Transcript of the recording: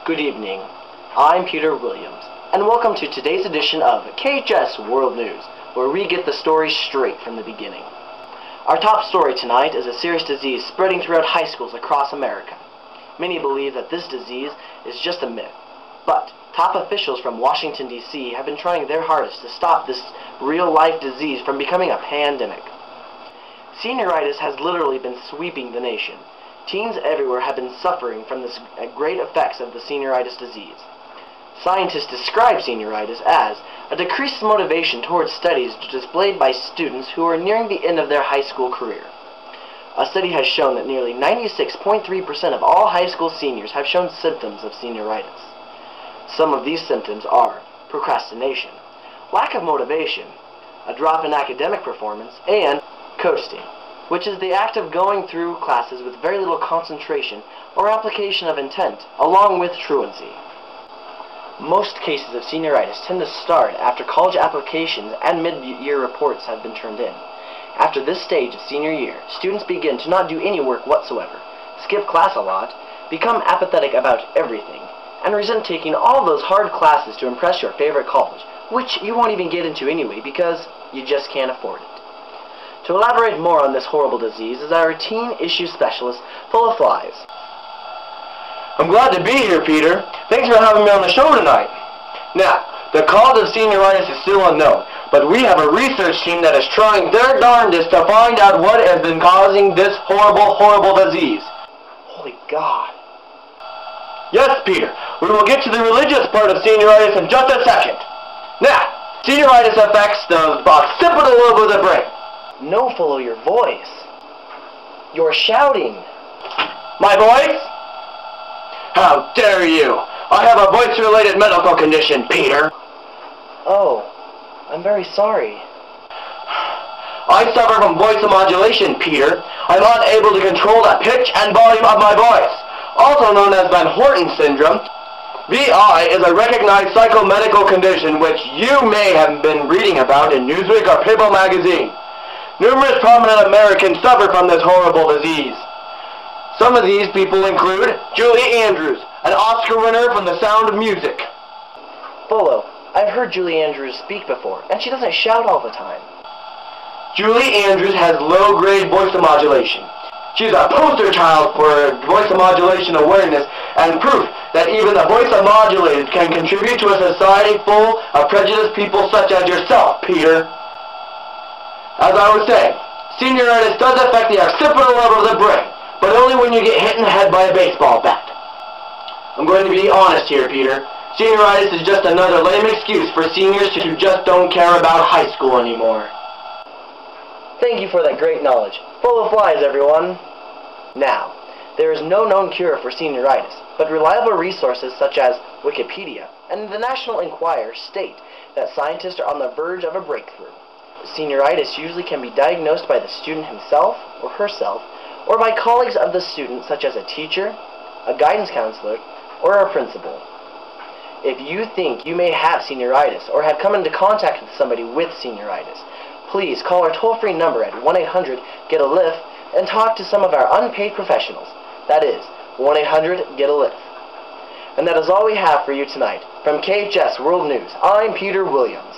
Good evening. I'm Peter Williams, and welcome to today's edition of KHS World News, where we get the story straight from the beginning. Our top story tonight is a serious disease spreading throughout high schools across America. Many believe that this disease is just a myth, but top officials from Washington, D.C. have been trying their hardest to stop this real-life disease from becoming a pandemic. Senioritis has literally been sweeping the nation. Teens everywhere have been suffering from the great effects of the senioritis disease. Scientists describe senioritis as a decreased motivation towards studies displayed by students who are nearing the end of their high school career. A study has shown that nearly 96.3% of all high school seniors have shown symptoms of senioritis. Some of these symptoms are procrastination, lack of motivation, a drop in academic performance, and coasting, which is the act of going through classes with very little concentration or application of intent, along with truancy. Most cases of senioritis tend to start after college applications and mid-year reports have been turned in. After this stage of senior year, students begin to not do any work whatsoever, skip class a lot, become apathetic about everything, and resent taking all those hard classes to impress your favorite college, which you won't even get into anyway because you just can't afford it. To elaborate more on this horrible disease is our teen issue specialist, Full of Flies. I'm glad to be here, Peter. Thanks for having me on the show tonight. Now, the cause of senioritis is still unknown, but we have a research team that is trying their darndest to find out what has been causing this horrible disease. Holy God. Yes, Peter, we will get to the religious part of senioritis in just a second. Now, senioritis affects the occipital lobe of the brain. No, follow your voice. You're shouting. My voice? How dare you! I have a voice-related medical condition, Peter. Oh, I'm very sorry. I suffer from voice modulation, Peter. I'm unable to control the pitch and volume of my voice, also known as Van Horten syndrome. VI is a recognized psychomedical condition which you may have been reading about in Newsweek or People magazine. Numerous prominent Americans suffer from this horrible disease. Some of these people include Julie Andrews, an Oscar winner from The Sound of Music. Bolo, I've heard Julie Andrews speak before, and she doesn't shout all the time. Julie Andrews has low-grade voice modulation. She's a poster child for voice modulation awareness and proof that even the voice modulated can contribute to a society full of prejudiced people such as yourself, Peter. As I was saying, senioritis does affect the occipital lobe of the brain, but only when you get hit in the head by a baseball bat. I'm going to be honest here, Peter. Senioritis is just another lame excuse for seniors who just don't care about high school anymore. Thank you for that great knowledge. Full of flies, everyone. Now, there is no known cure for senioritis, but reliable resources such as Wikipedia and the National Enquirer state that scientists are on the verge of a breakthrough. Senioritis usually can be diagnosed by the student himself or herself, or by colleagues of the student such as a teacher, a guidance counselor, or a principal. If you think you may have senioritis or have come into contact with somebody with senioritis, please call our toll-free number at 1-800-GET-A-LIFT and talk to some of our unpaid professionals. That is 1-800-GET-A-LIFT. And that is all we have for you tonight. From KHS World News, I'm Peter Williams.